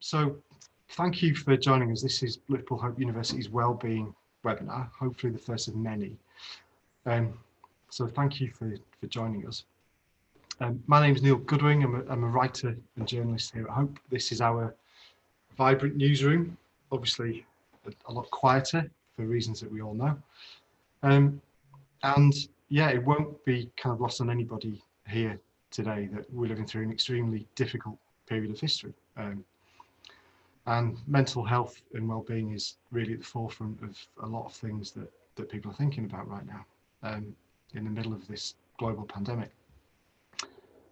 So thank you for joining us. This is Liverpool Hope University's Wellbeing Webinar, hopefully the first of many. So thank you for joining us. My name is Goodwin. I'm a writer and journalist here at Hope. This is our vibrant newsroom, obviously a lot quieter for reasons that we all know. And yeah, it won't be kind of lost on anybody here today that we're living through an extremely difficult period of history. And mental health and well-being is really at the forefront of a lot of things that people are thinking about right now, in the middle of this global pandemic.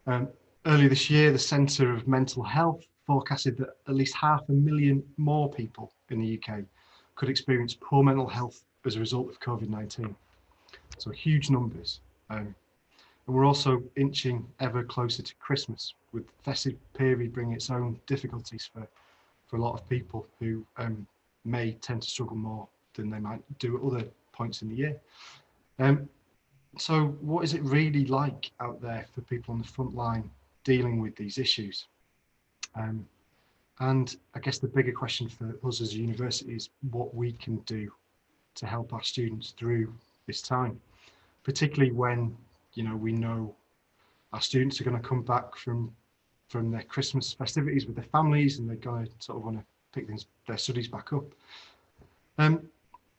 Earlier this year, the Centre of Mental Health forecasted that at least 500,000 more people in the UK could experience poor mental health as a result of COVID-19. So huge numbers. And we're also inching ever closer to Christmas, with the festive period bringing its own difficulties for a lot of people who may tend to struggle more than they might do at other points in the year. So what is it really like out there for people on the front line dealing with these issues? And I guess the bigger question for us as a university is what we can do to help our students through this time, particularly when, you know, we know our students are going to come back from their Christmas festivities with their families, and they're going to sort of want to pick their studies back up.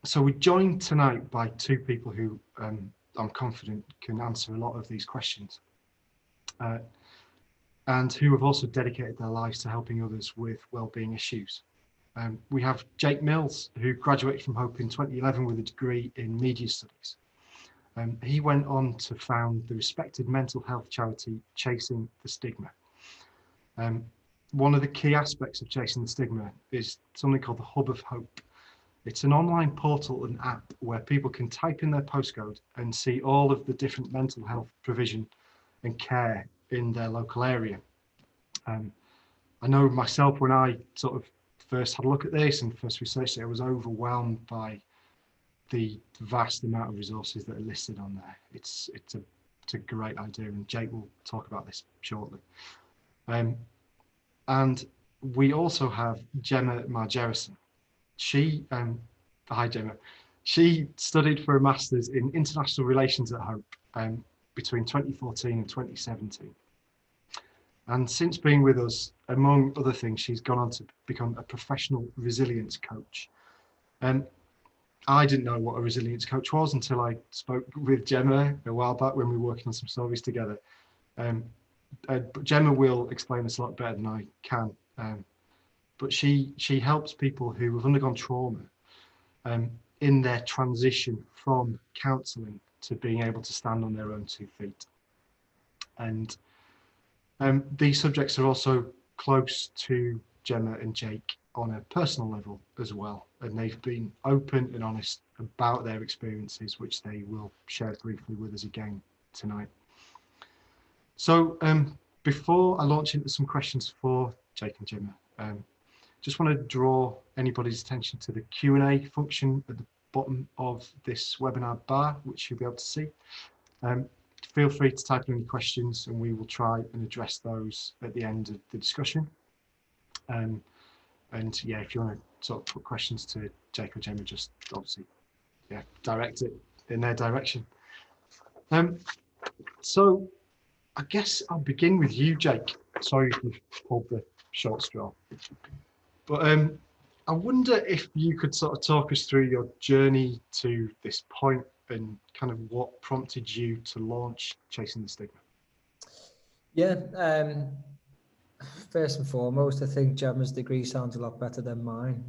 So we're joined tonight by two people who I'm confident can answer a lot of these questions, and who have also dedicated their lives to helping others with wellbeing issues. We have Jake Mills, who graduated from Hope in 2011 with a degree in media studies. He went on to found the respected mental health charity Chasing the Stigma. One of the key aspects of Chasing the Stigma is something called the Hub of Hope. It's an online portal and app where people can type in their postcode and see all of the different mental health provision and care in their local area. I know myself, when I sort of first had a look at this and first researched it, I was overwhelmed by the vast amount of resources that are listed on there. It's a great idea, and Jake will talk about this shortly. And we also have Gemma Margerison. She, hi Gemma, she studied for a master's in international relations at Hope between 2014 and 2017. And since being with us, among other things, she's gone on to become a professional resilience coach. I didn't know what a resilience coach was until I spoke with Gemma a while back when we were working on some stories together. But Gemma will explain this a lot better than I can. But she helps people who have undergone trauma in their transition from counselling to being able to stand on their own 2 feet. And these subjects are also close to Gemma and Jake on a personal level as well, and they've been open and honest about their experiences, which they will share briefly with us again tonight. So before I launch into some questions for Jake and Gemma, just want to draw anybody's attention to the Q&A function at the bottom of this webinar bar, which you'll be able to see. Feel free to type in any questions and we will try and address those at the end of the discussion. And yeah, if you want to sort of put questions to Jake or Gemma, just obviously, yeah, direct it in their direction. So I guess I'll begin with you, Jake. Sorry if you've pulled the short straw. But I wonder if you could sort of talk us through your journey to this point and kind of what prompted you to launch Chasing the Stigma. Yeah, first and foremost, I think Gemma's degree sounds a lot better than mine.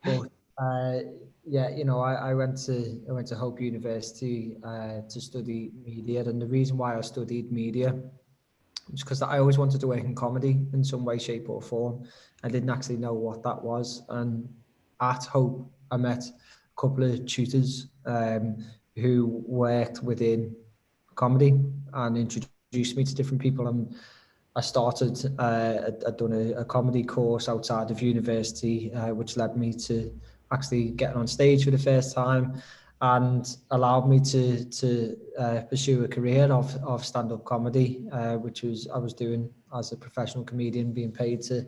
But yeah, you know, I went to Hope University to study media, and the reason why I studied media was because I always wanted to work in comedy in some way, shape, or form. I didn't actually know what that was, and at Hope I met a couple of tutors who worked within comedy and introduced me to different people. And I started, I'd done a comedy course outside of university, which led me to actually getting on stage for the first time and allowed me to pursue a career of stand-up comedy, which I was doing as a professional comedian being paid to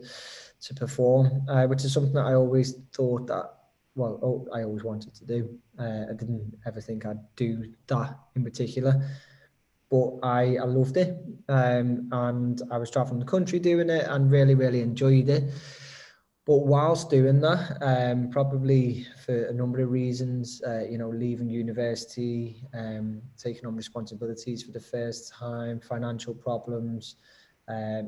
perform, which is something that I always thought that, I always wanted to do. I didn't ever think I'd do that in particular, but I loved it, and I was traveling the country doing it and really, really enjoyed it. But whilst doing that, probably for a number of reasons, leaving university, taking on responsibilities for the first time, financial problems,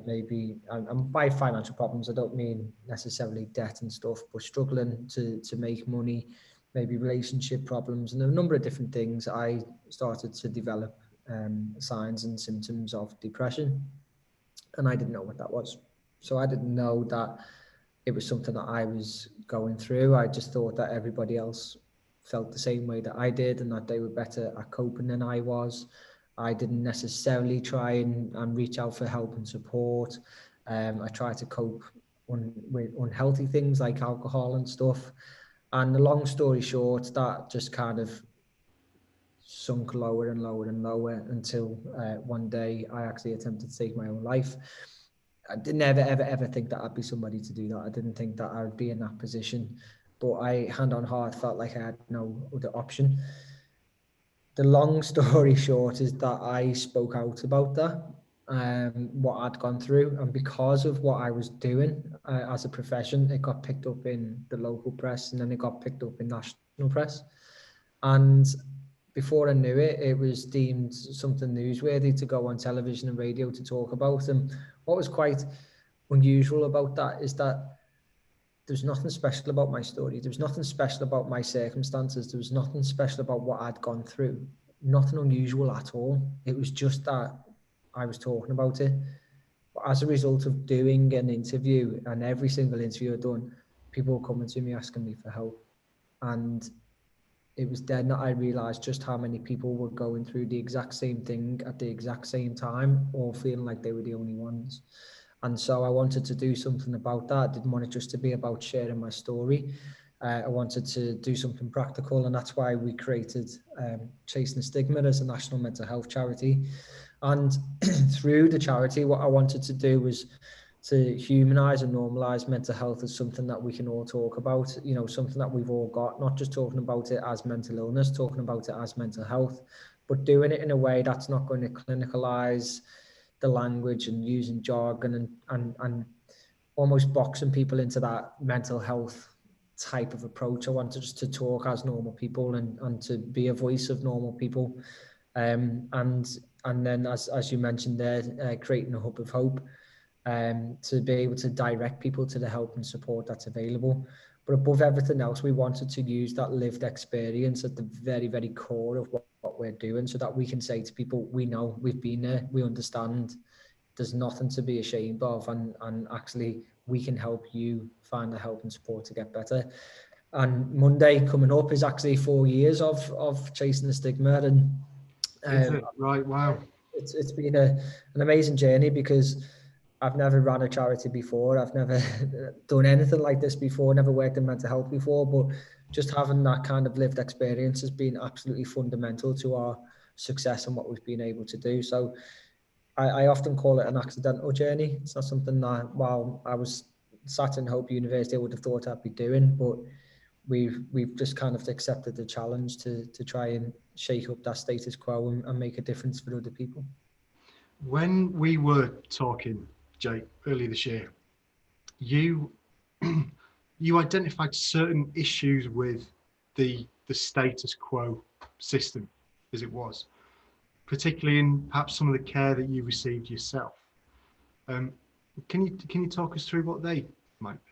maybe, and by financial problems, I don't mean necessarily debt and stuff, but struggling to make money, maybe relationship problems, and a number of different things, I started to develop signs and symptoms of depression, and I didn't know what that was. So I didn't know that it was something that I was going through. I just thought that everybody else felt the same way that I did, and that they were better at coping than I was. I didn't necessarily try and reach out for help and support. I tried to cope with unhealthy things like alcohol and stuff. And the long story short, that just kind of sunk lower and lower and lower until one day I actually attempted to take my own life. I didn't ever think that I'd be somebody to do that. I didn't think that I would be in that position, but I, hand on heart, felt like I had no other option. The long story short is that I spoke out about that, what I'd gone through, and because of what I was doing as a profession, it got picked up in the local press, and then it got picked up in national press. And before I knew it, it was deemed something newsworthy to go on television and radio to talk about. And what was quite unusual about that is that there's nothing special about my story. There was nothing special about my circumstances. There was nothing special about what I'd gone through. Nothing unusual at all. It was just that I was talking about it. But as a result of doing an interview, and every single interview I'd done, people were coming to me asking me for help. And it was then that I realised just how many people were going through the exact same thing at the exact same time, all feeling like they were the only ones. And so I wanted to do something about that. I didn't want it just to be about sharing my story. I wanted to do something practical, and that's why we created Chasing the Stigma as a national mental health charity. And through the charity, what I wanted to do was to humanise and normalise mental health as something that we can all talk about, something that we've all got, not just talking about it as mental illness, talking about it as mental health, but doing it in a way that's not going to clinicalise the language and using jargon and almost boxing people into that mental health type of approach. I wanted just to talk as normal people and to be a voice of normal people. And then as you mentioned there, creating a hub of hope, to be able to direct people to the help and support that's available. But above everything else, we wanted to use that lived experience at the very, very core of what we're doing, so that we can say to people, we know, we've been there, we understand, there's nothing to be ashamed of, and actually we can help you find the help and support to get better. And Monday coming up is actually 4 years of Chasing the Stigma, and Is it? Right, wow. It's been an amazing journey, because I've never run a charity before. I've never done anything like this before, never worked in mental health before, but just having that kind of lived experience has been absolutely fundamental to our success and what we've been able to do. So I often call it an accidental journey. It's not something that while I was sat in Hope University, I would have thought I'd be doing, but we've just kind of accepted the challenge to try and shake up that status quo and make a difference for other people. When we were talking, Jake, earlier this year, you you identified certain issues with the status quo system as it was, particularly in perhaps some of the care that you received yourself. Can you talk us through what they might be?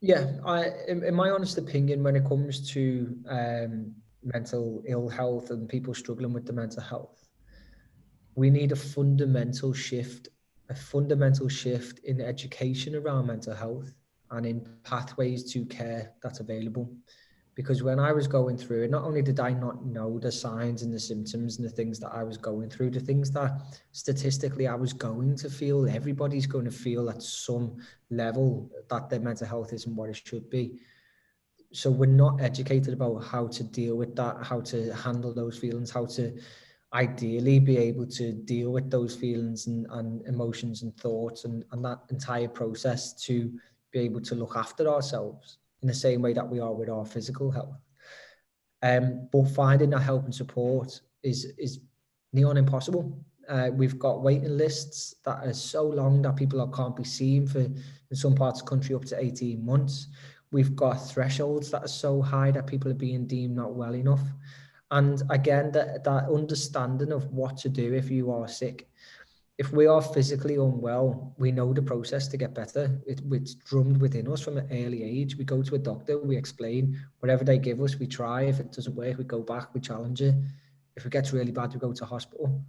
Yeah, in my honest opinion, when it comes to mental ill health and people struggling with the mental health, we need a fundamental shift in education around mental health and in pathways to care that's available. Because when I was going through it, not only did I not know the signs and the symptoms and the things that I was going through, the things that statistically I was going to feel, everybody's going to feel at some level that their mental health isn't what it should be. So we're not educated about how to deal with that, how to handle those feelings, how to ideally be able to deal with those feelings and emotions and thoughts and that entire process to be able to look after ourselves in the same way that we are with our physical health. But finding that help and support is near on impossible. We've got waiting lists that are so long that people can't be seen for, in some parts of the country, up to 18 months. We've got thresholds that are so high that people are being deemed not well enough. And again, that understanding of what to do if you are sick. If we are physically unwell, we know the process to get better. It's drummed within us from an early age. We go to a doctor, we explain, whatever they give us, we try. If it doesn't work, we go back, we challenge it. If it gets really bad, we go to hospital.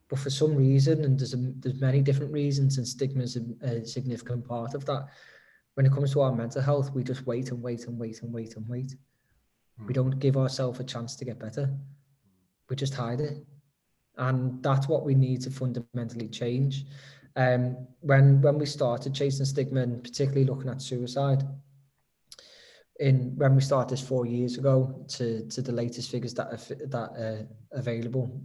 But for some reason, and there's many different reasons, and stigma is a significant part of that. When it comes to our mental health, we just wait and wait and wait and wait and wait. We don't give ourselves a chance to get better. We just hide it. And that's what we need to fundamentally change. When we started chasing stigma, and particularly looking at suicide, when we started this 4 years ago to the latest figures that are available,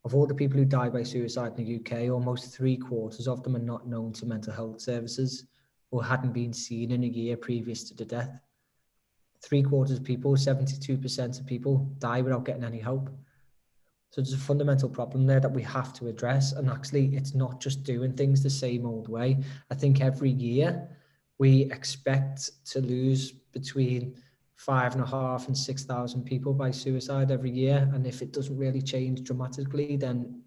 of all the people who die by suicide in the UK, almost 3/4 of them are not known to mental health services or hadn't been seen in a year previous to the death. 3/4 of people, 72% of people die without getting any help. So there's a fundamental problem there that we have to address. And actually, it's not just doing things the same old way. I think every year we expect to lose between 5,500 and 6,000 people by suicide every year. And if it doesn't really change dramatically, then,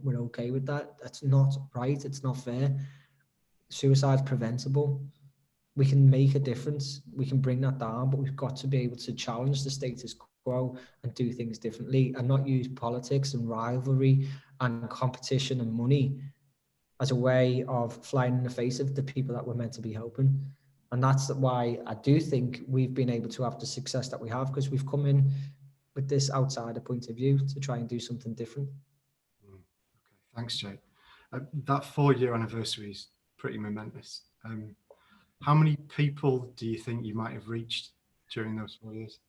we're okay with that. That's not right. It's not fair. Suicide's preventable. We can make a difference. We can bring that down, but we've got to be able to challenge the status quo and do things differently and not use politics and rivalry and competition and money as a way of flying in the face of the people that we're meant to be helping. And that's why I do think we've been able to have the success that we have, because we've come in with this outsider point of view to try and do something different. Okay, thanks, Jake. That 4-year anniversary is pretty momentous. How many people do you think you might have reached during those 4 years?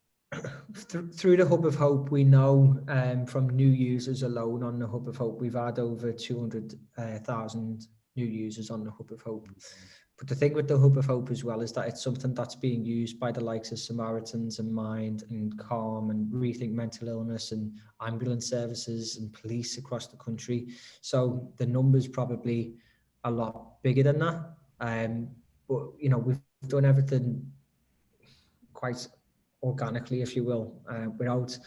Through the Hub of Hope, we know from new users alone on the Hub of Hope, we've had over 200,000 new users on the Hub of Hope. But the thing with the Hub of Hope as well is that it's something that's being used by the likes of Samaritans and Mind and Calm and Rethink Mental Illness and ambulance services and police across the country. So the number's probably a lot bigger than that. But, we've done everything quite organically, if you will, without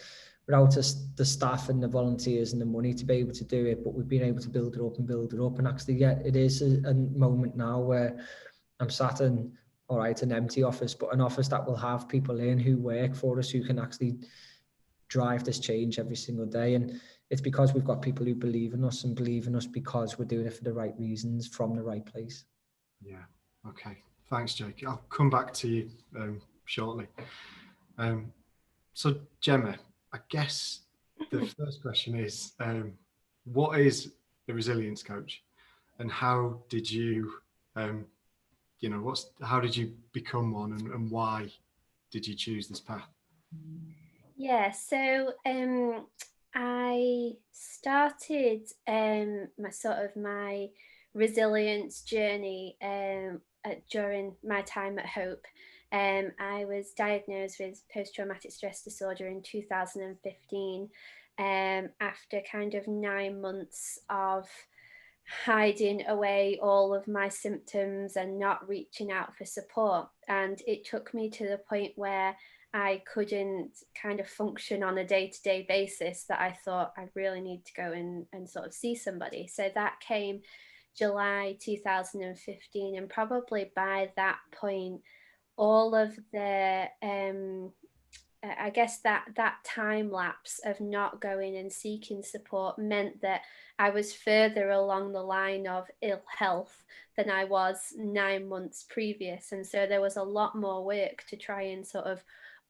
the staff and the volunteers and the money to be able to do it. But we've been able to build it up and build it up. And actually, yeah, it is a moment now where I'm sat in, all right, an empty office, but an office that will have people in who work for us, who can actually drive this change every single day. And it's because we've got people who believe in us and believe in us because we're doing it for the right reasons from the right place. Yeah. Okay. Thanks, Jake. I'll come back to you shortly. So, Gemma, I guess the first question is, what is the resilience coach, and how did you, how did you become one, and why did you choose this path? Yeah, so I started my resilience journey during my time at Hope. I was diagnosed with post-traumatic stress disorder in 2015 after kind of 9 months of hiding away all of my symptoms and not reaching out for support. And it took me to the point where I couldn't kind of function on a day-to-day basis, that I thought I really need to go and sort of see somebody. So that came July 2015, and probably by that point, all of the I guess that time lapse of not going and seeking support meant that I was further along the line of ill health than I was 9 months previous. And so there was a lot more work to try and sort of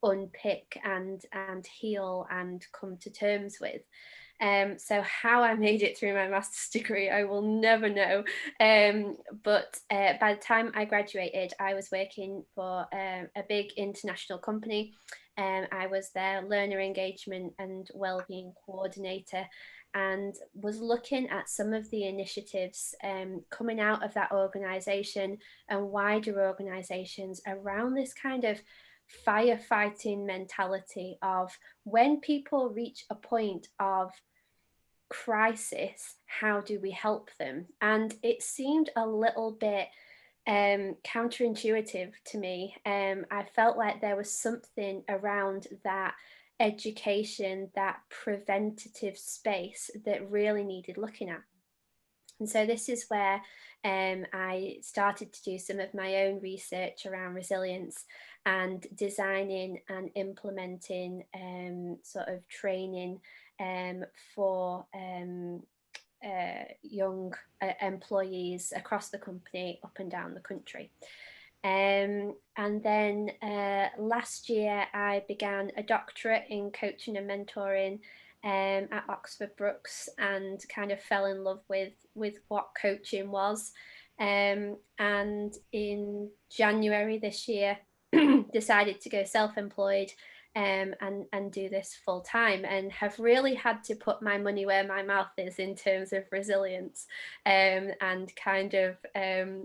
unpick and heal and come to terms with. So how I made it through my master's degree, I will never know. But by the time I graduated, I was working for a big international company. I was their learner engagement and wellbeing coordinator. and was looking at some of the initiatives coming out of that organisation and wider organisations around this kind of firefighting mentality of when people reach a point of crisis, how do we help them? And it seemed a little bit counterintuitive to me. I felt like there was something around that education, that preventative space that really needed looking at. And so this is where I started to do some of my own research around resilience and designing and implementing sort of training for young employees across the company, up and down the country. And then last year I began a doctorate in coaching and mentoring at Oxford Brookes, and kind of fell in love with what coaching was. And in January this year, decided to go self-employed and do this full time, and have really had to put my money where my mouth is in terms of resilience, and kind of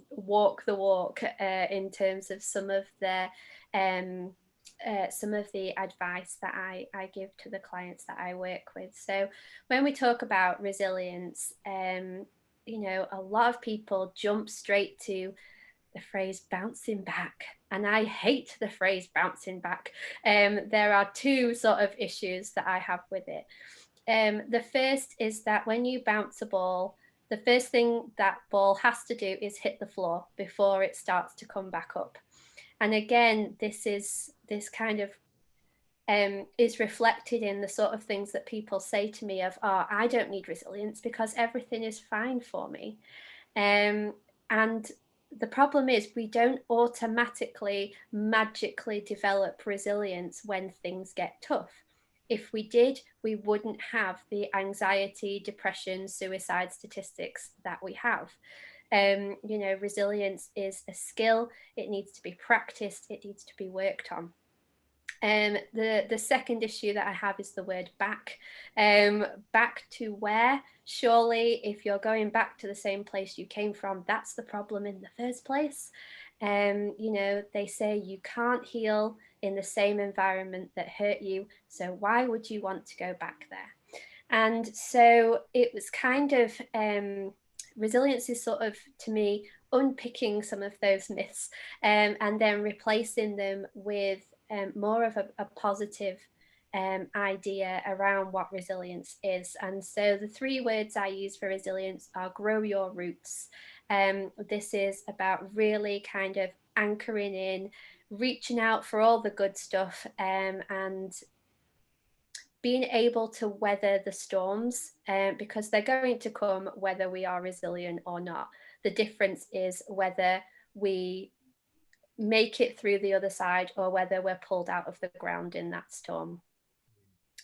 walk the walk in terms of some of the advice that I give to the clients that I work with. So when we talk about resilience, you know, a lot of people jump straight to the phrase bouncing back, and I hate the phrase bouncing back. There are two sort of issues that I have with it. The first is that when you bounce a ball, the first thing that ball has to do is hit the floor before it starts to come back up. And again, this kind of is reflected in the sort of things that people say to me of, oh, I don't need resilience because everything is fine for me. And the problem is we don't automatically, magically develop resilience when things get tough. If we did, we wouldn't have the anxiety, depression, suicide statistics that we have. You know, resilience is a skill. It needs to be practiced. It needs to be worked on. The second issue that I have is the word back. Back to where? Surely if you're going back to the same place you came from, that's the problem in the first place. You know, they say you can't heal in the same environment that hurt you, so why would you want to go back there? And so it was kind of resilience is sort of, to me, unpicking some of those myths and then replacing them with more of a positive idea around what resilience is. And so the three words I use for resilience are grow your roots. This is about really kind of anchoring in, reaching out for all the good stuff, and being able to weather the storms, because they're going to come whether we are resilient or not. The difference is whether we make it through the other side or whether we're pulled out of the ground in that storm.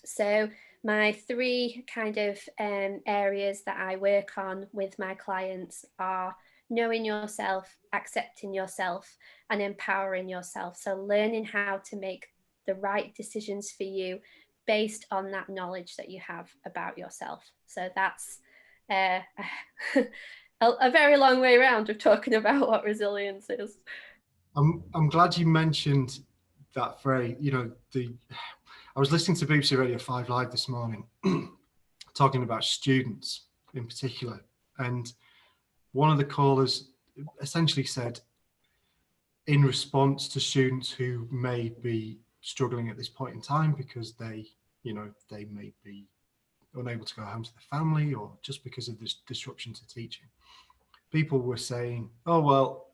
So my three kind of areas that I work on with my clients are knowing yourself, accepting yourself, and empowering yourself. So learning how to make the right decisions for you based on that knowledge that you have about yourself. So that's a very long way around of talking about what resilience is. I'm glad you mentioned that phrase. You know, I was listening to BBC Radio 5 Live this morning, talking about students in particular, and one of the callers essentially said, in response to students who may be struggling at this point in time because they may be unable to go home to their family, or just because of this disruption to teaching, people were saying, oh, well,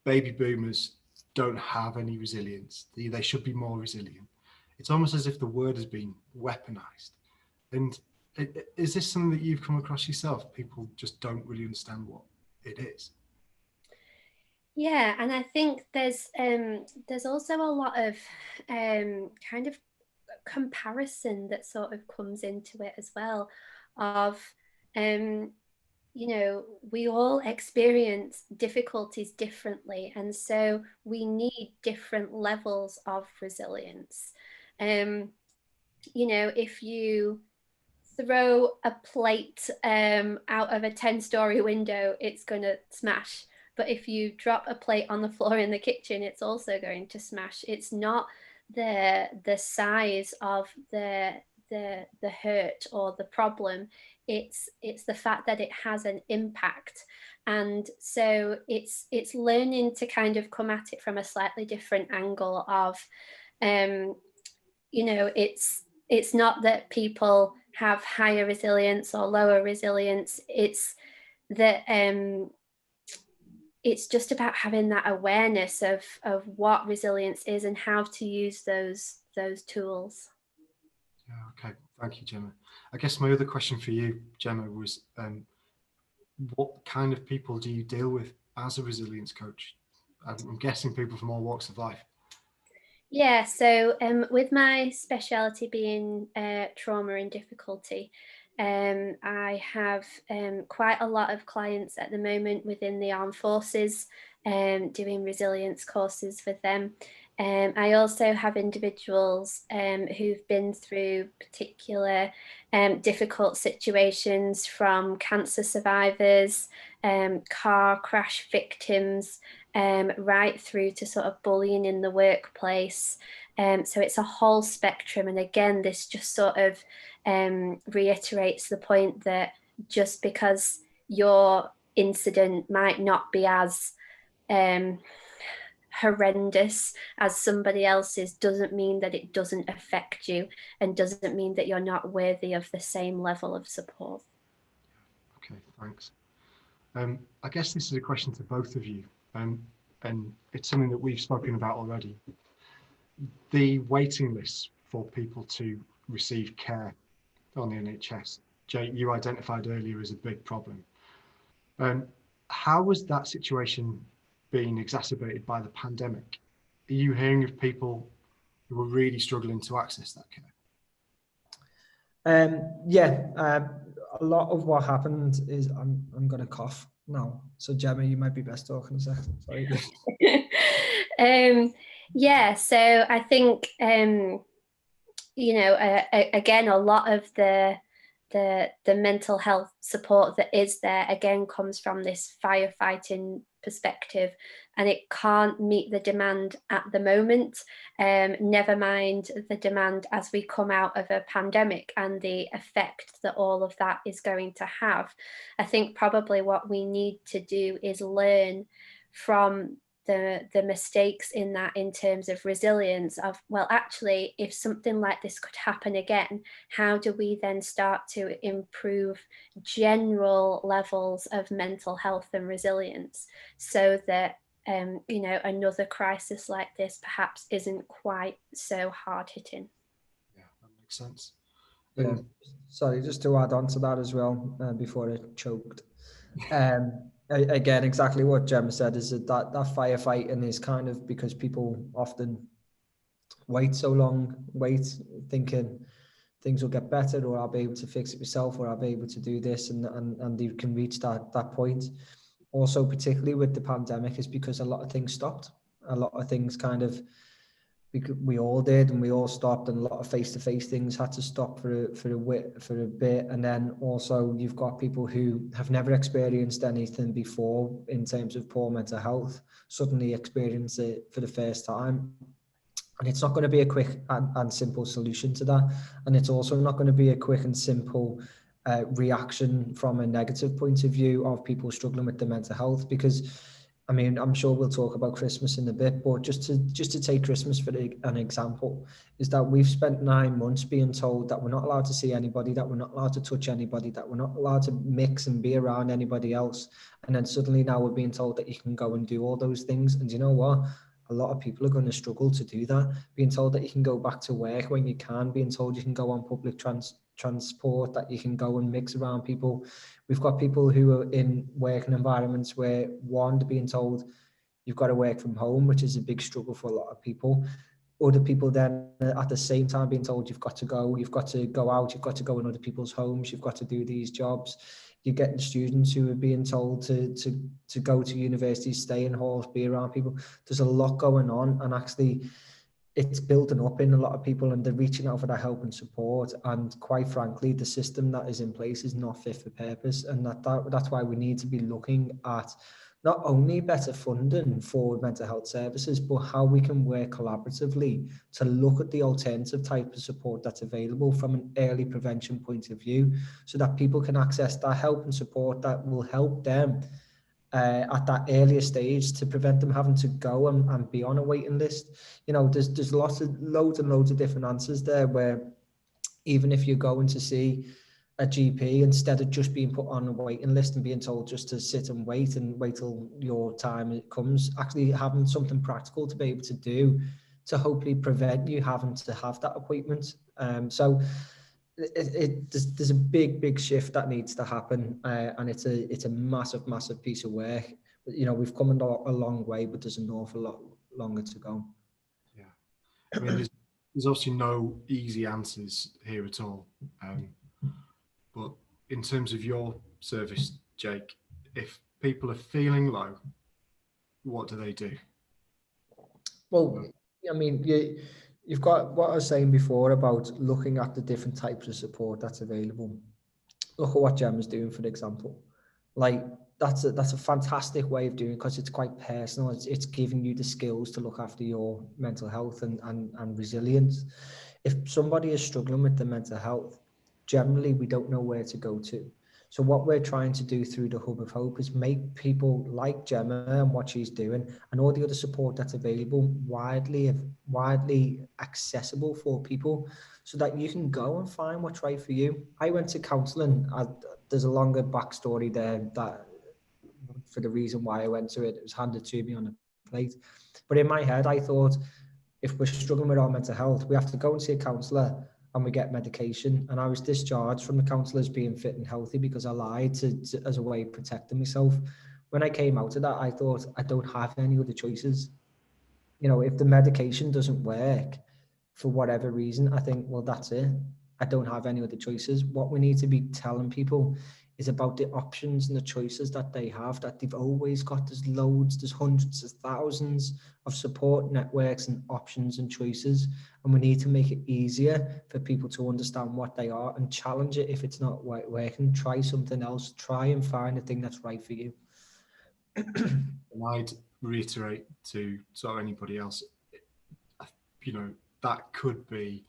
baby boomers don't have any resilience. They should be more resilient. It's almost as if the word has been weaponized. And is this something that you've come across yourself? People just don't really understand what it is. Yeah, and I think there's also a lot of kind of comparison that sort of comes into it as well, of you know, we all experience difficulties differently, and so we need different levels of resilience. You know, if you throw a plate out of a 10-story window, it's going to smash. But if you drop a plate on the floor in the kitchen, it's also going to smash. It's not the size of the hurt or the problem. It's the fact that it has an impact. And so it's learning to kind of come at it from a slightly different angle of, you know, it's not that people have higher resilience or lower resilience. It's that it's just about having that awareness of what resilience is and how to use those tools. Yeah, okay, thank you, Gemma. I guess my other question for you, Gemma, was what kind of people do you deal with as a resilience coach? I'm guessing people from all walks of life. Yeah, so with my speciality being trauma and difficulty, I have quite a lot of clients at the moment within the armed forces, doing resilience courses with them. I also have individuals who've been through particular difficult situations, from cancer survivors, car crash victims, right through to sort of bullying in the workplace. So it's a whole spectrum. And again, this just sort of reiterates the point that just because your incident might not be as horrendous as somebody else's doesn't mean that it doesn't affect you, and doesn't mean that you're not worthy of the same level of support. Okay, thanks. I guess this is a question to both of you, and it's something that we've spoken about already. The waiting lists for people to receive care on the NHS, Jake, you identified earlier as a big problem. How was that situation being exacerbated by the pandemic? Are you hearing of people who are really struggling to access that care? A lot of what happened is I'm going to cough now. So Gemma, you might be best talking a second. Sorry. Yeah, so I think you know, again, a lot of the mental health support that is there again comes from this firefighting perspective, and it can't meet the demand at the moment, never mind the demand as we come out of a pandemic and the effect that all of that is going to have. I think probably what we need to do is learn from the mistakes in that, in terms of resilience of, well, actually, if something like this could happen again, how do we then start to improve general levels of mental health and resilience, so that you know, another crisis like this perhaps isn't quite so hard hitting. Yeah, that makes sense. Yeah. Sorry, just to add on to that as well, before I choked. Again, exactly what Gemma said, is that firefighting is kind of because people often wait so long, thinking things will get better, or I'll be able to fix it myself, or I'll be able to do this, and you can reach that point. Also, particularly with the pandemic, is because a lot of things stopped. A lot of things kind of, we all did, and we all stopped, and a lot of face-to-face things had to stop for a bit. And then also you've got people who have never experienced anything before in terms of poor mental health suddenly experience it for the first time. And it's not going to be a quick and simple solution to that. And it's also not going to be a quick and simple reaction from a negative point of view of people struggling with their mental health. Because, I mean, I'm sure we'll talk about Christmas in a bit, but just to take Christmas for an example, is that we've spent 9 months being told that we're not allowed to see anybody, that we're not allowed to touch anybody, that we're not allowed to mix and be around anybody else. And then suddenly now we're being told that you can go and do all those things. And you know what? A lot of people are going to struggle to do that. Being told that you can go back to work when you can, being told you can go on public transport, that you can go and mix around people. We've got people who are in working environments where, one, they're being told you've got to work from home, which is a big struggle for a lot of people. Other people then at the same time being told you've got to go out, you've got to go in other people's homes, you've got to do these jobs. You're getting students who are being told to go to university, stay in halls, be around people. There's a lot going on, and actually it's building up in a lot of people, and they're reaching out for that help and support. And quite frankly, the system that is in place is not fit for purpose. And that's why we need to be looking at not only better funding for mental health services, but how we can work collaboratively to look at the alternative type of support that's available from an early prevention point of view, so that people can access that help and support that will help them at that earlier stage, to prevent them having to go and be on a waiting list. You know, there's loads and loads of different answers there, where even if you're going to see a GP, instead of just being put on a waiting list and being told just to sit and wait till your time comes, actually having something practical to be able to do to hopefully prevent you having to have that appointment. So there's a big shift that needs to happen, and it's a massive piece of work. You know, we've come a long way, but there's an awful lot longer to go. Yeah, I mean, there's obviously no easy answers here at all. But in terms of your service, Jake, if people are feeling low, what do they do? Well, I mean, you've got what I was saying before about looking at the different types of support that's available. Look at what Gemma's doing, for example. Like, that's a fantastic way of doing it, because it's quite personal. It's giving you the skills to look after your mental health and resilience. If somebody is struggling with their mental health, generally we don't know where to go to. So what we're trying to do through the Hub of Hope is make people like Gemma and what she's doing and all the other support that's available widely accessible for people, so that you can go and find what's right for you. I went to counselling. There's a longer backstory there, that for the reason why I went to it. It was handed to me on a plate. But in my head, I thought, if we're struggling with our mental health, we have to go and see a counsellor and we get medication. And I was discharged from the counsellors being fit and healthy because I lied to as a way of protecting myself. When I came out of that, I thought, I don't have any other choices. You know, if the medication doesn't work for whatever reason, I think, well, that's it. I don't have any other choices. What we need to be telling people is about the options and the choices that they have, that they've always got. There's hundreds of thousands of support networks and options and choices. And we need to make it easier for people to understand what they are and challenge it. If it's not working, try something else. Try and find the thing that's right for you. And I'd reiterate to sort of anybody else, you know, that could be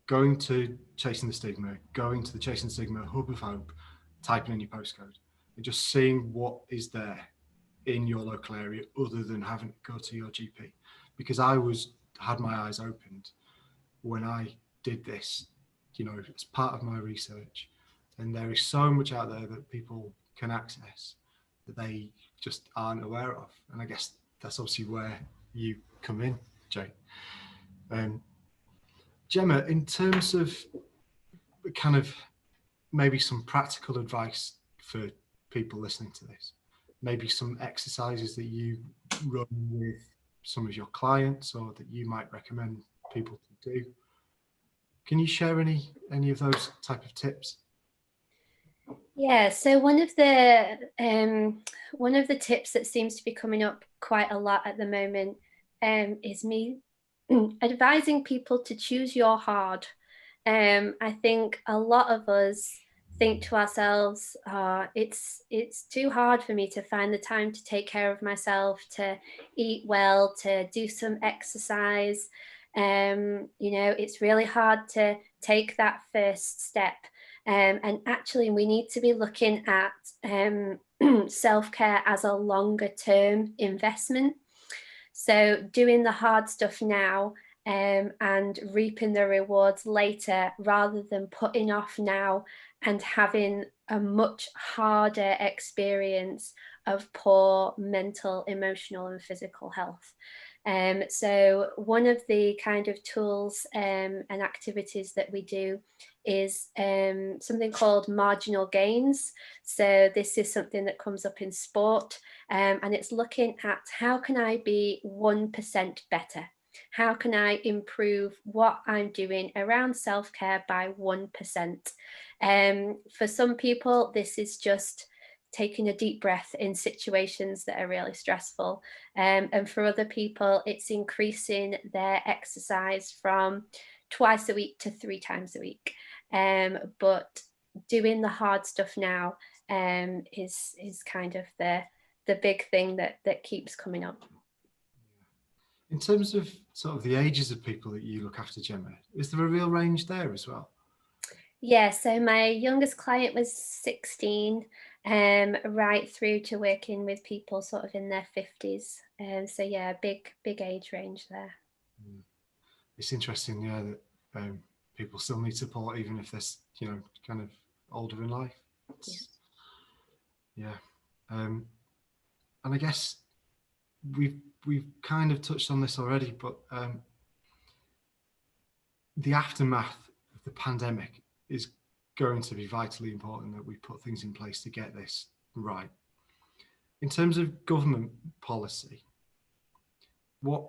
going to Chasing the Stigma, going to the Chasing the Stigma Hub of Hope, typing in your postcode and just seeing what is there in your local area other than having to go to your GP. Because I had my eyes opened when I did this, you know, as part of my research. And there is so much out there that people can access that they just aren't aware of. And I guess that's obviously where you come in, Jake. Gemma, in terms of kind of maybe some practical advice for people listening to this, maybe some exercises that you run with some of your clients or that you might recommend people to do, can you share any of those type of tips? Yeah, so one of the tips that seems to be coming up quite a lot at the moment is me advising people to choose your hard. I think a lot of us think to ourselves, it's too hard for me to find the time to take care of myself, to eat well, to do some exercise. You know, it's really hard to take that first step. And actually, we need to be looking at self-care as a longer term investment. So doing the hard stuff now and reaping the rewards later, rather than putting off now and having a much harder experience of poor mental, emotional and physical health. So one of the kind of tools and activities that we do is something called marginal gains. So this is something that comes up in sport, and it's looking at how can I be 1% better? How can I improve what I'm doing around self-care by 1%? For some people, this is just taking a deep breath in situations that are really stressful. And for other people, it's increasing their exercise from twice a week to 3 times a week. But doing the hard stuff now is kind of the big thing that keeps coming up. In terms of sort of the ages of people that you look after, Gemma, is there a real range there as well? Yeah, so my youngest client was 16, right through to working with people sort of in their 50s. So yeah, big age range there. It's interesting, yeah, that people still need support even if they're, you know, kind of older in life. Yeah. And I guess we've kind of touched on this already, but the aftermath of the pandemic is going to be vitally important that we put things in place to get this right. In terms of government policy, what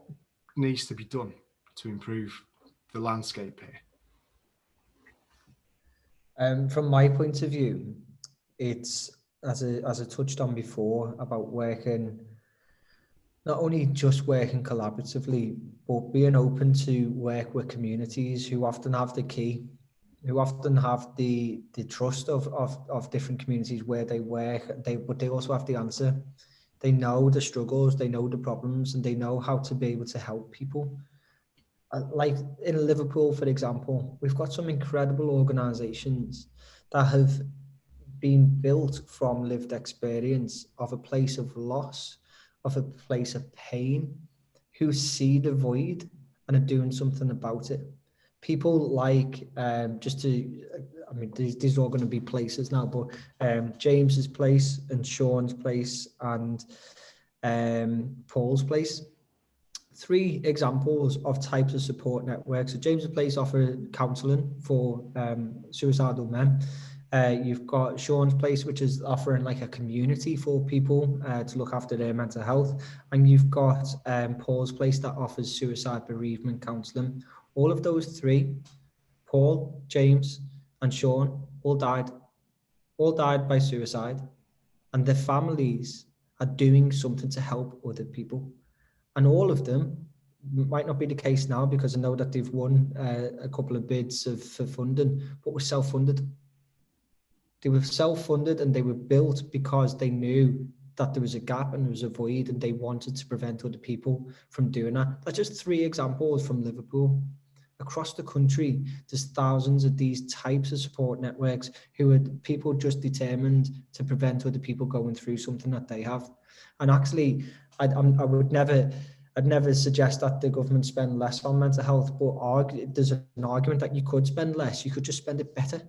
needs to be done to improve the landscape here? From my point of view, it's, as I touched on before, about working, not only just working collaboratively, but being open to work with communities who often have the key, who often have the trust of different communities where they work, but they also have the answer. They know the struggles, they know the problems, and they know how to be able to help people. Like in Liverpool, for example, we've got some incredible organisations that have been built from lived experience of a place of loss, of a place of pain, who see the void and are doing something about it. People like, just to, I mean, these are all going to be places now, but James's place and Sean's place and Paul's place. 3 examples of types of support networks. So James's place offer counselling for suicidal men. You've got Sean's place, which is offering like a community for people to look after their mental health. And you've got Paul's place that offers suicide bereavement counselling. All of those 3, Paul, James and Sean, all died by suicide. And their families are doing something to help other people. And all of them, might not be the case now because I know that they've won a couple of bids for funding, but were self-funded. They were self-funded and they were built because they knew that there was a gap and there was a void and they wanted to prevent other people from doing that. That's just 3 examples from Liverpool. Across the country, there's thousands of these types of support networks who are people just determined to prevent other people going through something that they have. And actually, I'd never suggest that the government spend less on mental health, but there's an argument that you could spend less. You could just spend it better.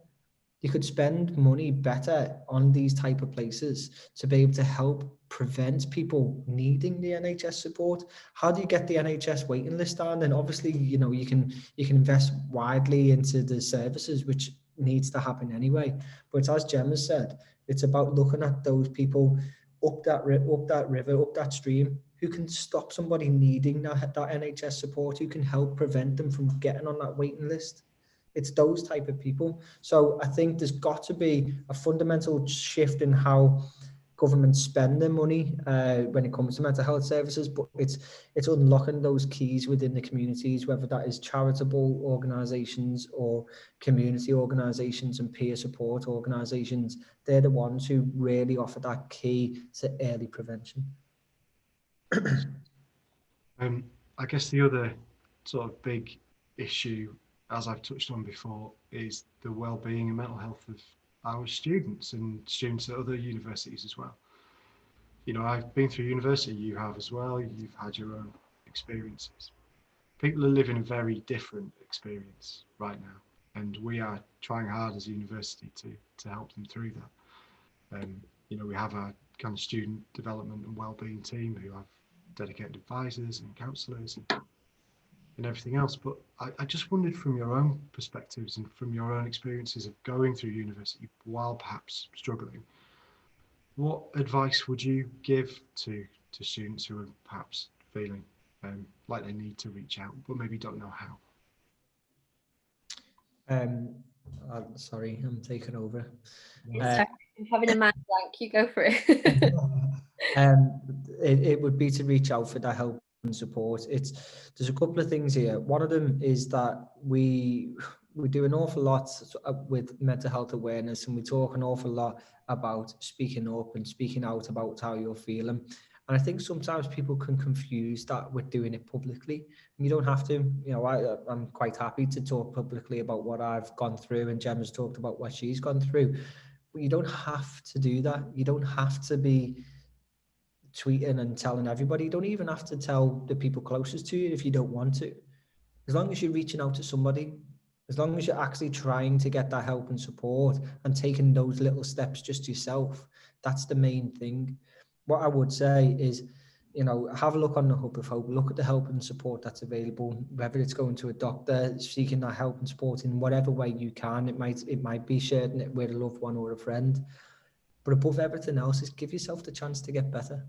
You could spend money better on these type of places to be able to help prevent people needing the NHS support. How do you get the NHS waiting list down? And obviously, you know, you can invest widely into the services, which needs to happen anyway. But as Gemma said, it's about looking at those people up that river, up that stream, who can stop somebody needing that NHS support, who can help prevent them from getting on that waiting list. It's those type of people. So I think there's got to be a fundamental shift in how governments spend their money when it comes to mental health services, but it's unlocking those keys within the communities, whether that is charitable organisations or community organisations and peer support organisations. They're the ones who really offer that key to early prevention. I guess the other sort of big issue, as I've touched on before, is the well-being and mental health of our students and students at other universities as well. You know, I've been through university, you have as well, you've had your own experiences. People are living a very different experience right now, and we are trying hard as a university to help them through that. You know, we have a kind of student development and well-being team who have dedicated advisors and counsellors and everything else. But I just wondered, from your own perspectives and from your own experiences of going through university while perhaps struggling, what advice would you give to students who are perhaps feeling like they need to reach out but maybe don't know how? Sorry, I'm taking over. I'm having a mind blank. You go for it. It would be to reach out for that help and support. There's a couple of things here. One of them is that we do an awful lot with mental health awareness, and we talk an awful lot about speaking up and speaking out about how you're feeling. And I think sometimes people can confuse that with doing it publicly. And you don't have to. You know, I'm quite happy to talk publicly about what I've gone through, and Gemma's talked about what she's gone through. But you don't have to do that. You don't have to be tweeting and telling everybody. You don't even have to tell the people closest to you if you don't want to. As long as you're reaching out to somebody, as long as you're actually trying to get that help and support and taking those little steps just yourself, that's the main thing. What I would say is, you know, have a look on the Hub of Hope, look at the help and support that's available, whether it's going to a doctor, seeking that help and support in whatever way you can. It might be sharing it with a loved one or a friend. But above everything else is give yourself the chance to get better.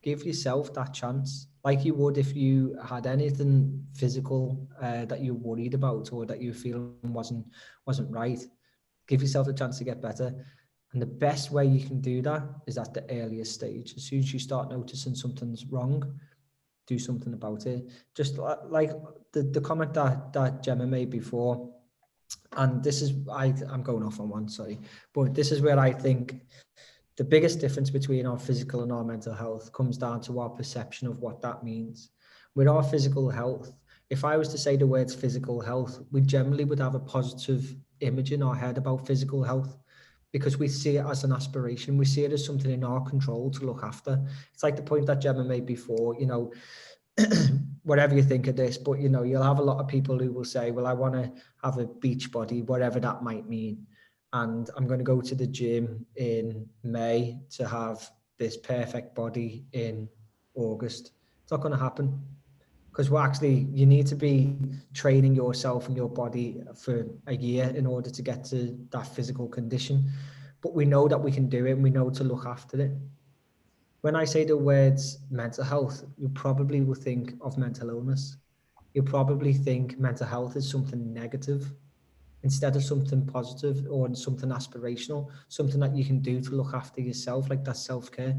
Give yourself that chance, like you would if you had anything physical that you worried about or that you feel wasn't right. Give yourself a chance to get better. And the best way you can do that is at the earliest stage. As soon as you start noticing something's wrong, do something about it. Just like the comment that Gemma made before, and this is, I'm going off on one, sorry, but this is where I think the biggest difference between our physical and our mental health comes down to our perception of what that means. With our physical health, if I was to say the words physical health, we generally would have a positive image in our head about physical health because we see it as an aspiration. We see it as something in our control to look after. It's like the point that Gemma made before, you know, whatever you think of this, but, you know, you'll have a lot of people who will say, well, I want to have a beach body, whatever that might mean. And I'm going to go to the gym in May to have this perfect body in August. It's not going to happen because you need to be training yourself and your body for a year in order to get to that physical condition. But we know that we can do it and we know to look after it. When I say the words mental health, you probably will think of mental illness. You probably think mental health is something negative, instead of something positive or something aspirational, something that you can do to look after yourself, like that self-care.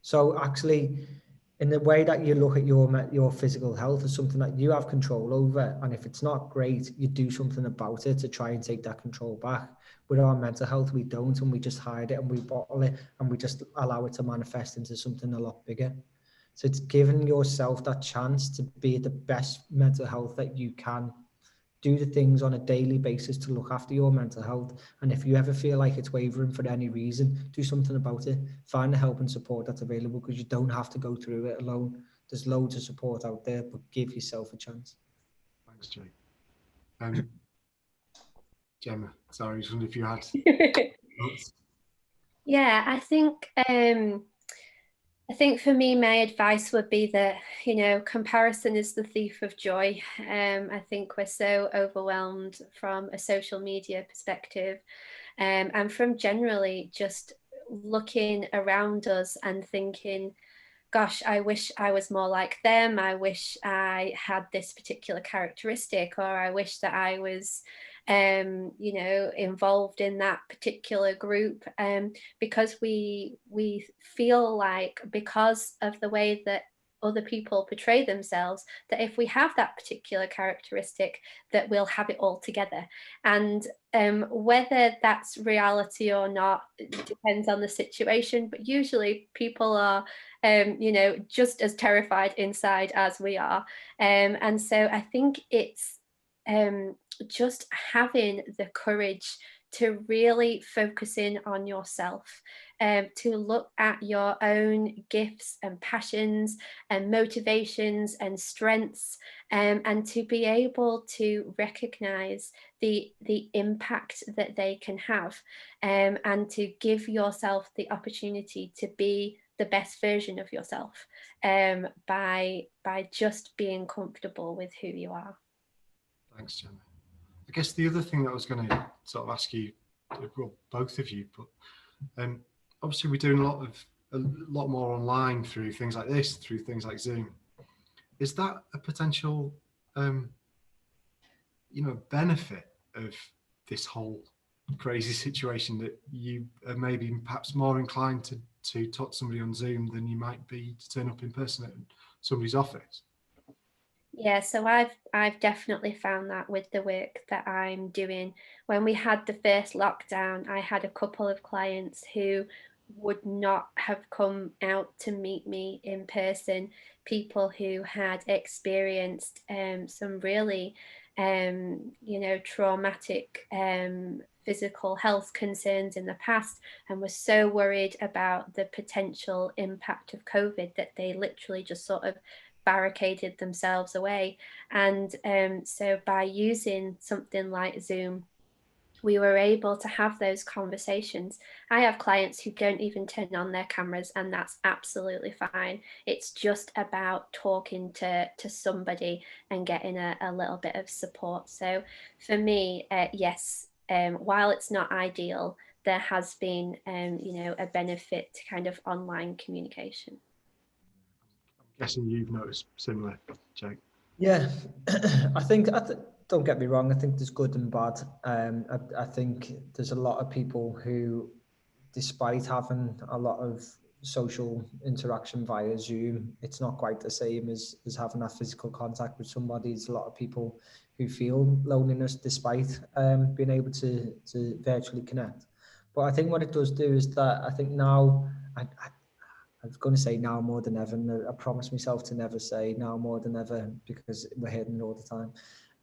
So actually, in the way that you look at your physical health is something that you have control over, and if it's not great, you do something about it to try and take that control back. With our mental health, we don't, and we just hide it and we bottle it and we just allow it to manifest into something a lot bigger. So it's giving yourself that chance to be the best mental health that you can. Do the things on a daily basis to look after your mental health. And if you ever feel like it's wavering for any reason, do something about it. Find the help and support that's available, because you don't have to go through it alone. There's loads of support out there, but give yourself a chance. Thanks, Jake. Gemma, sorry, I just wondered if you had thoughts. Yeah, I think for me, my advice would be that, you know, comparison is the thief of joy. I think we're so overwhelmed from a social media perspective, and from generally just looking around us and thinking, gosh, I wish I was more like them. I wish I had this particular characteristic, or I wish that I was, you know, involved in that particular group. Because we feel like, because of the way that other people portray themselves, that if we have that particular characteristic, that we'll have it all together. And whether that's reality or not, it depends on the situation, but usually people are you know, just as terrified inside as we are. And so I think it's just having the courage to really focus in on yourself, to look at your own gifts and passions and motivations and strengths, and to be able to recognize the impact that they can have, and to give yourself the opportunity to be the best version of yourself, by just being comfortable with who you are. Thanks, Gemma. I guess the other thing that I was going to sort of ask you, well, both of you, but obviously we're doing a lot more online through things like this, through things like Zoom. Is that a potential, you know, benefit of this whole crazy situation that you are maybe perhaps more inclined to talk to somebody on Zoom than you might be to turn up in person at somebody's office? Yeah, so I've definitely found that with the work that I'm doing. When we had the first lockdown, I had a couple of clients who would not have come out to meet me in person, people who had experienced some really traumatic physical health concerns in the past, and were so worried about the potential impact of COVID that they literally just sort of barricaded themselves away. And so by using something like Zoom, we were able to have those conversations. I have clients who don't even turn on their cameras, and that's absolutely fine. It's just about talking to somebody and getting a little bit of support. So for me, yes, while it's not ideal, there has been a benefit to kind of online communication. I'm guessing you've noticed similar, Jake. Yeah, don't get me wrong, I think there's good and bad. I think there's a lot of people who, despite having a lot of social interaction via Zoom, it's not quite the same as having that physical contact with somebody. There's a lot of people who feel loneliness despite being able to virtually connect. But I think what it does do is that I think now, I was going to say now more than ever, and I promised myself to never say now more than ever because we're hearing it all the time,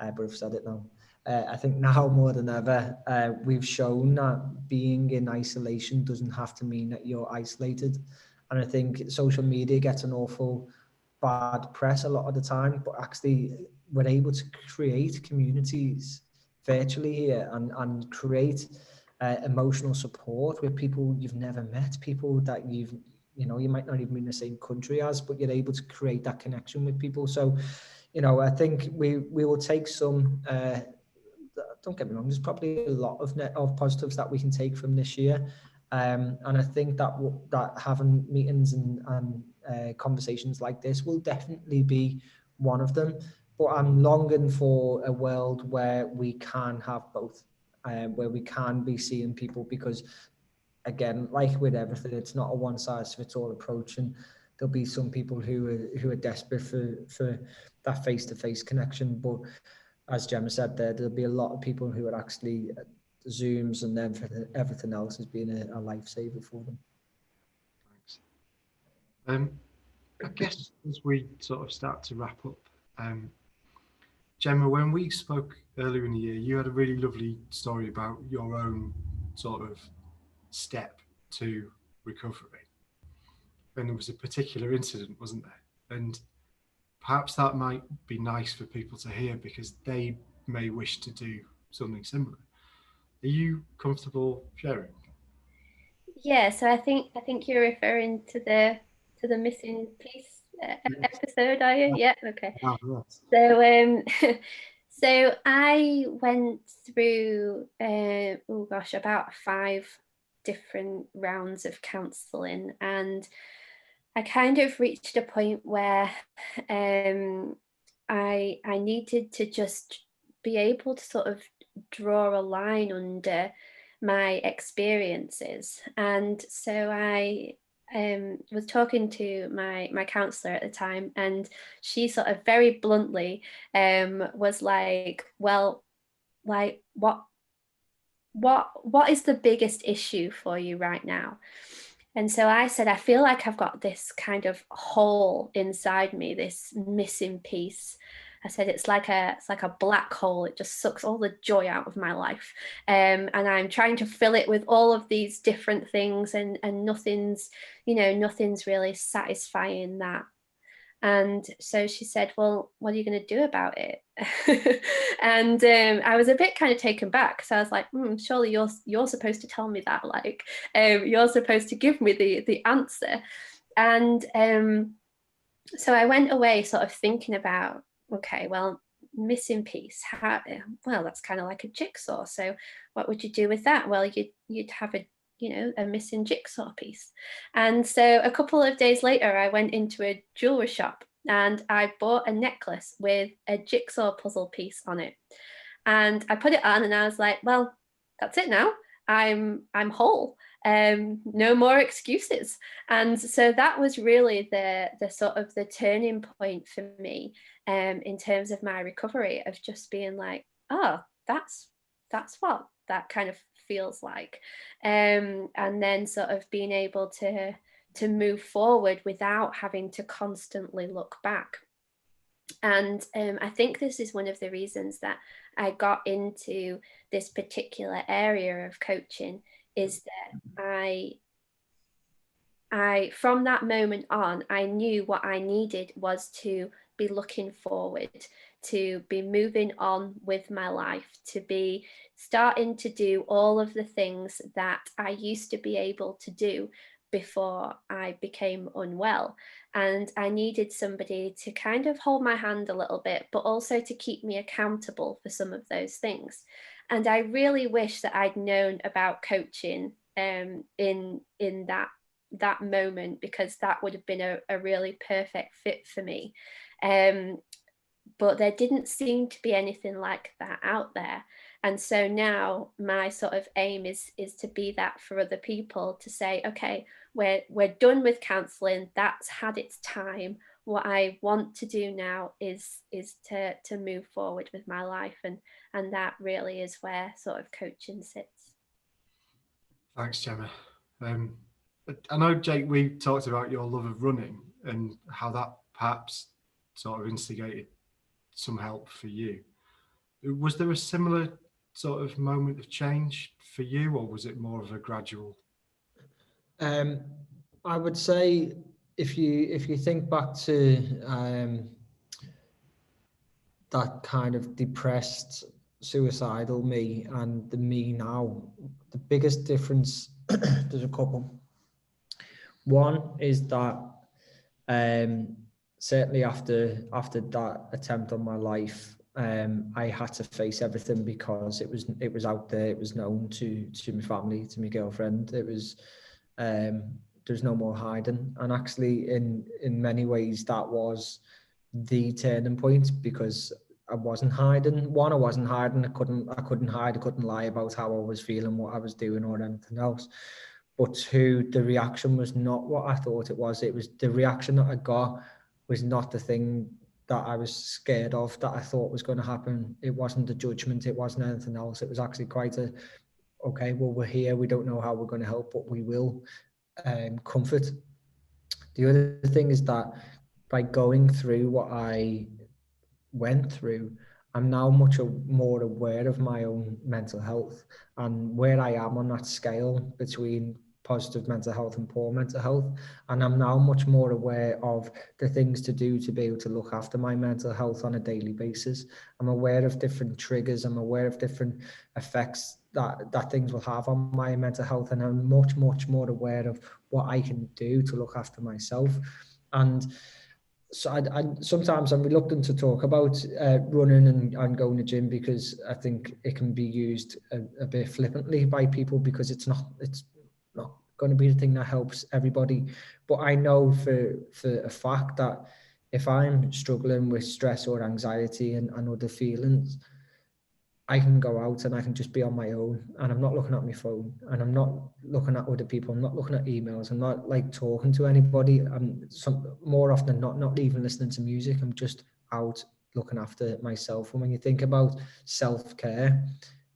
but I've said it now. I think now more than ever, we've shown that being in isolation doesn't have to mean that you're isolated. And I think social media gets an awful bad press a lot of the time, but actually we're able to create communities virtually here and create emotional support with people you've never met, people that you might not even be in the same country as, but you're able to create that connection with people. So, I think we will take some, don't get me wrong, there's probably a lot of positives that we can take from this year. And I think that having meetings and conversations like this will definitely be one of them. But I'm longing for a world where we can have both, where we can be seeing people, because again, like with everything, it's not a one size fits all approach, and there'll be some people who are desperate for that face to face connection. But as Gemma said, there'll be a lot of people who are actually Zooms and everything else has been a lifesaver for them. Thanks. I guess as we sort of start to wrap up, Gemma, when we spoke earlier in the year, you had a really lovely story about your own sort of step to recovery. And there was a particular incident, wasn't there? And perhaps that might be nice for people to hear because they may wish to do something similar. Are you comfortable sharing? Yeah, so I think you're referring to the missing piece episode, are you? Yeah, okay. Yes. So so I went through about 5 different rounds of counselling, and I kind of reached a point where I needed to just be able to sort of draw a line under my experiences. And so I was talking to my counsellor at the time, and she sort of very bluntly was like, well, like what is the biggest issue for you right now? And so I said, I feel like I've got this kind of hole inside me, this missing piece. I said, it's like a black hole. It just sucks all the joy out of my life. And I'm trying to fill it with all of these different things, and nothing's really satisfying that. And so she said, well, what are you going to do about it? And I was a bit kind of taken back. So I was like, surely you're supposed to tell me that, like, you're supposed to give me the answer. And so I went away sort of thinking about, okay, well, missing piece, well, that's kind of like a jigsaw. So what would you do with that? Well, you'd have a missing jigsaw piece. And so a couple of days later, I went into a jewelry shop and I bought a necklace with a jigsaw puzzle piece on it. And I put it on and I was like, well, that's it now. I'm whole. No more excuses. And so that was really the sort of the turning point for me, in terms of my recovery, of just being like, oh, that's what that kind of feels like. And then sort of being able to move forward without having to constantly look back. And I think this is one of the reasons that I got into this particular area of coaching, is that I from that moment on, I knew what I needed was to be looking forward, to be moving on with my life, to be starting to do all of the things that I used to be able to do before I became unwell. And I needed somebody to kind of hold my hand a little bit, but also to keep me accountable for some of those things. And I really wish that I'd known about coaching in that moment, because that would have been a really perfect fit for me. But there didn't seem to be anything like that out there. And so now my sort of aim is to be that for other people, to say, okay, we're done with counselling. That's had its time. What I want to do now is to move forward with my life. And that really is where sort of coaching sits. Thanks, Gemma. I know, Jake, we talked about your love of running and how that perhaps sort of instigated some help for you. Was there a similar sort of moment of change for you, or was it more of a gradual? I would say if you think back to that kind of depressed, suicidal me and the me now, the biggest difference, there's a couple. One is that certainly after that attempt on my life, I had to face everything, because it was out there, it was known to my family, to my girlfriend. It was there's no more hiding. And actually, in many ways, that was the turning point, because I wasn't hiding. One, I wasn't hiding. I couldn't hide. I couldn't lie about how I was feeling, what I was doing, or anything else. But two, the reaction was not what I thought it was. It was the reaction that I got was not the thing that I was scared of, that I thought was going to happen. It wasn't the judgment. It wasn't anything else. It was actually quite okay, well, we're here. We don't know how we're going to help, but we will. Comfort. The other thing is that by going through what I went through, I'm now much more aware of my own mental health and where I am on that scale between positive mental health and poor mental health. And I'm now much more aware of the things to do to be able to look after my mental health on a daily basis. I'm aware of different triggers. I'm aware of different effects that things will have on my mental health. And I'm much more aware of what I can do to look after myself. And so I sometimes I'm reluctant to talk about running and going to gym, because I think it can be used a bit flippantly by people, because it's not going to be the thing that helps everybody. But I know for a fact that if I'm struggling with stress or anxiety and other feelings, I can go out and I can just be on my own, and I'm not looking at my phone, and I'm not looking at other people. I'm not looking at emails. I'm not like talking to anybody. I'm more often than not even listening to music. I'm just out looking after myself. And when you think about self-care,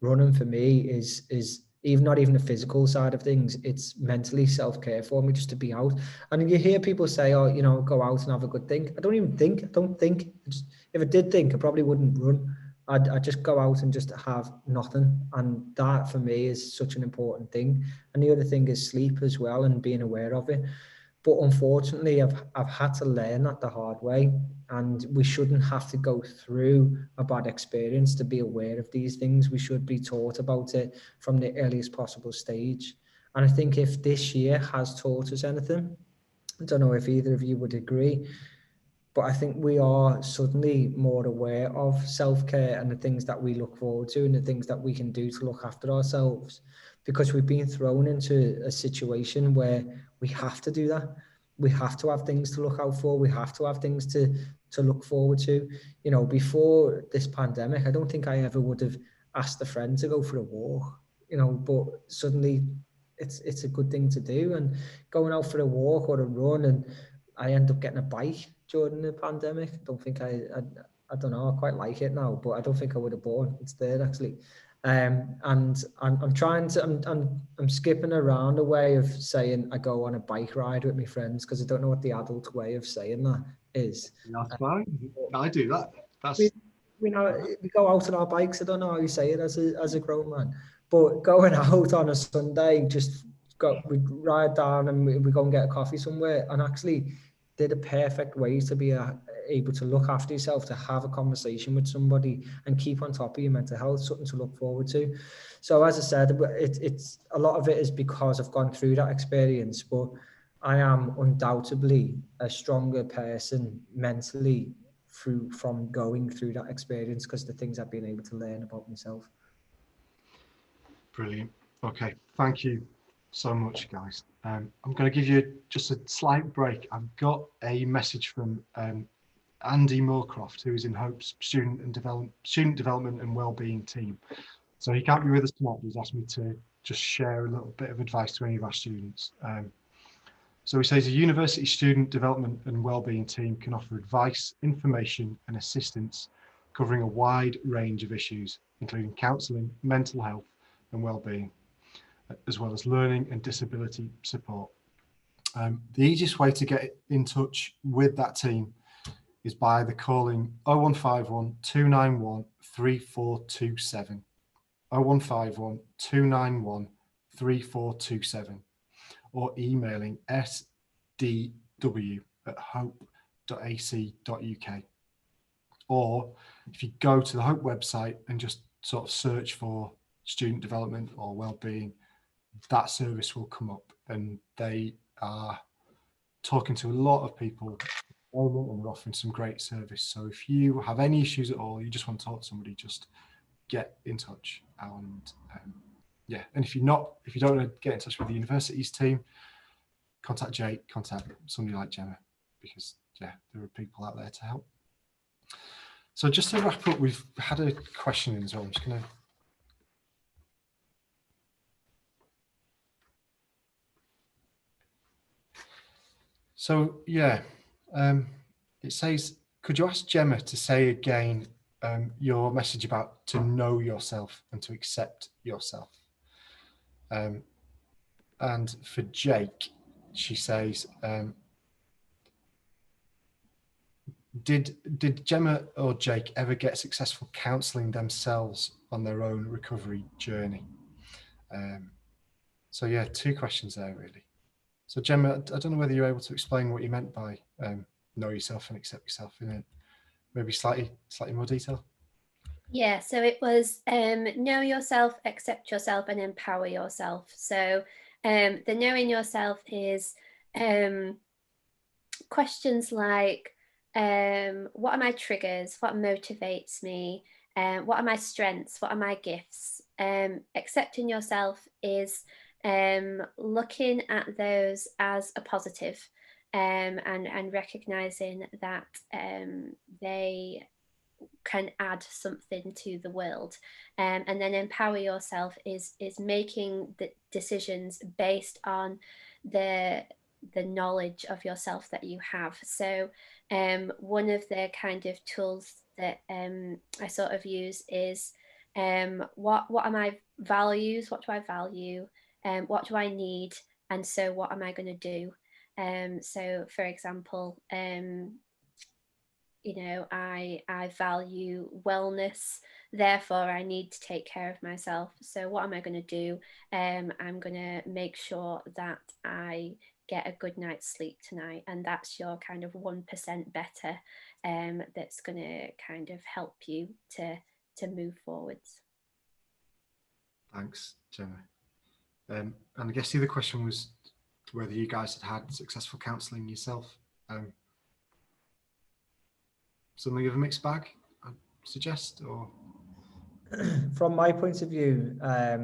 running for me is even not even the physical side of things. It's mentally self-care for me, just to be out. And you hear people say, oh, you know, go out and have a good think. I don't think. If I did think, I probably wouldn't run. I'd just go out and just have nothing. And that for me is such an important thing. And the other thing is sleep as well, and being aware of it. But unfortunately, I've had to learn that the hard way. And we shouldn't have to go through a bad experience to be aware of these things. We should be taught about it from the earliest possible stage. And I think if this year has taught us anything, I don't know if either of you would agree, but I think we are suddenly more aware of self-care and the things that we look forward to and the things that we can do to look after ourselves, because we've been thrown into a situation where we have to do that. We have to have things to look out for. We have to have things to look forward to. You know, before this pandemic, I don't think I ever would have asked a friend to go for a walk. you know, but suddenly it's a good thing to do. And going out for a walk or a run, and I end up getting a bike during the pandemic. I don't know, I quite like it now, but I don't think I would have bought it. It's there actually. And I'm trying to, I'm skipping around a way of saying I go on a bike ride with my friends, because I don't know what the adult way of saying that is. That's fine. I do that. That's We know we go out on our bikes. I don't know how you say it as a grown man, but going out on a Sunday, we ride down and we go and get a coffee somewhere, and actually they're the perfect ways to be able to look after yourself, to have a conversation with somebody and keep on top of your mental health, something to look forward to. So as I said, it's a lot of it is because I've gone through that experience, but I am undoubtedly a stronger person mentally from going through that experience, because the things I've been able to learn about myself. brilliant. Okay, thank you so much, guys. I'm going to give you just a slight break. I've got a message from Andy Moorcroft, who is in Hope's student development and wellbeing team. So he can't be with us tonight, but he's asked me to just share a little bit of advice to any of our students. So he says a university student development and wellbeing team can offer advice, information and assistance covering a wide range of issues, including counselling, mental health and wellbeing, as well as learning and disability support. The easiest way to get in touch with that team is by either calling 0151 291 3427, 0151 291 3427, or emailing sdw@hope.ac.uk. Or if you go to the Hope website and just sort of search for student development or wellbeing, that service will come up, and they are talking to a lot of people and they're offering some great service. So if you have any issues at all, you just want to talk to somebody, just get in touch. And yeah, and if you don't want to get in touch with the university's team, contact Jake, contact somebody like Gemma, because yeah, there are people out there to help. So just to wrap up, we've had a question in as well. I'm just going to So yeah, it says, could you ask Gemma to say again your message about to know yourself and to accept yourself? And for Jake, she says, did Gemma or Jake ever get successful counselling themselves on their own recovery journey? So yeah, two questions there really. So Gemma, I don't know whether you're able to explain what you meant by know yourself and accept yourself in it, maybe slightly more detail. Yeah, so it was know yourself, accept yourself, and empower yourself. So the knowing yourself is questions like, what are my triggers? What motivates me? What are my strengths? What are my gifts? Accepting yourself is looking at those as a positive, and recognizing that they can add something to the world. And then empower yourself is making the decisions based on the knowledge of yourself that you have. So one of the kind of tools that I sort of use is what are my values, what do I value, what do I need, and so what am I going to do. So for example, you know, I value wellness, therefore I need to take care of myself. So what am I going to do? I'm going to make sure that I get a good night's sleep tonight, and that's your kind of 1% better, that's going to kind of help you to move forwards. Thanks, Gemma. And I guess the other question was whether you guys had successful counselling yourself. Something of a mixed bag, I'd suggest, or? From my point of view, I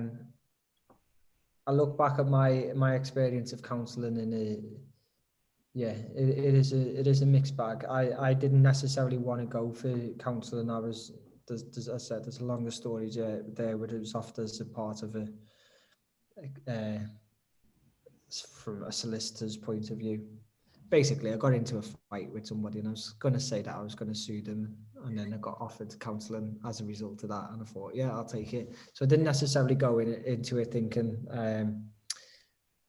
look back at my experience of counselling, and it is a mixed bag. I didn't necessarily want to go for counselling. As I said, there's a longer story there, but it was often as a part of from a solicitor's point of view. Basically, I got into a fight with somebody and I was going to say that I was going to sue them, and then I got offered counselling as a result of that, and I thought, yeah, I'll take it. So I didn't necessarily go into it thinking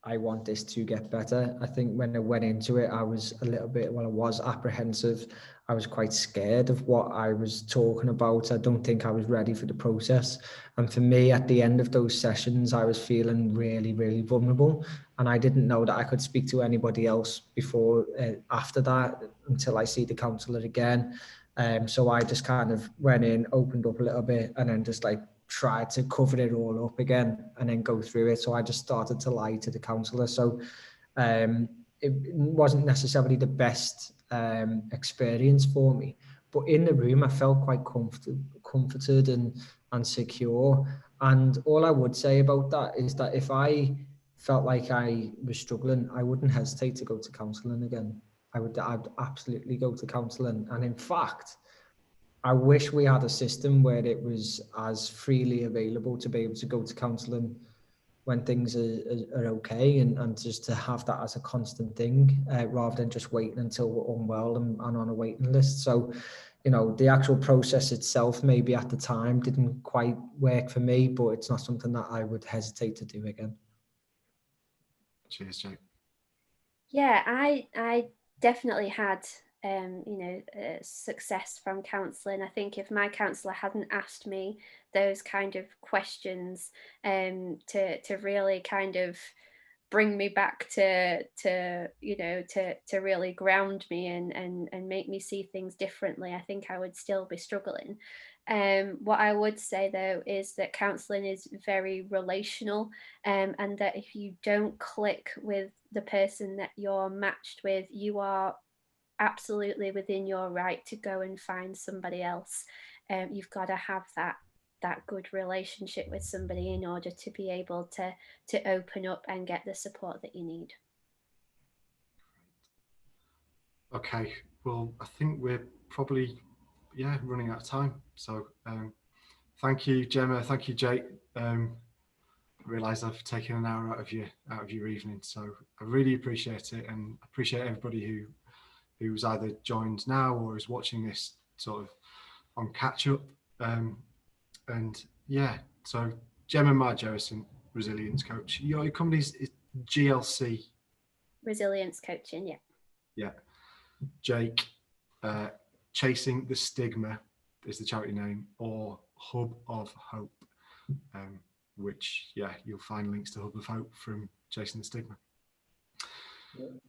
I want this to get better. I think when I went into it, I was a little bit, well, I was apprehensive. I was quite scared of what I was talking about. I don't think I was ready for the process. And for me, at the end of those sessions, I was feeling really, really vulnerable. And I didn't know that I could speak to anybody else before, after that, until I see the counsellor again. So I just kind of went in, opened up a little bit, and then just like tried to cover it all up again and then go through it. So I just started to lie to the counsellor. So it wasn't necessarily the best experience for me, but in the room I felt quite comforted and secure. And all I would say about that is that if I felt like I was struggling, I wouldn't hesitate to go to counselling again. I'd absolutely go to counselling. And in fact, I wish we had a system where it was as freely available to be able to go to counselling when things are okay, and just to have that as a constant thing, rather than just waiting until we're unwell and on a waiting list. So, you know, the actual process itself maybe at the time didn't quite work for me, but it's not something that I would hesitate to do again. Cheers, Jake. Yeah, I definitely had success from counselling. I think if my counsellor hadn't asked me those kind of questions to really kind of bring me back to really ground me and make me see things differently, I think I would still be struggling. What I would say though is that counselling is very relational, and that if you don't click with the person that you're matched with, you are absolutely within your right to go and find somebody else. You've got to have that good relationship with somebody in order to be able to open up and get the support that you need. Okay, well, I think we're probably running out of time. So thank you, Gemma. Thank you, Jake. I realise I've taken an hour out of your evening, so I really appreciate it, and appreciate everybody who's either joined now or is watching this sort of on catch up. And yeah, so Gemma Margerison, resilience coach. Your company's is GLC. Resilience coaching, yeah. Yeah. Jake, Chasing the Stigma is the charity name, or Hub of Hope, which, you'll find links to Hub of Hope from Chasing the Stigma.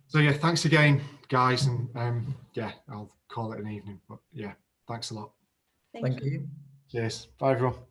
So yeah, thanks again, guys, and I'll call it an evening, but yeah, thanks a lot. Thank you. Cheers. Bye, everyone.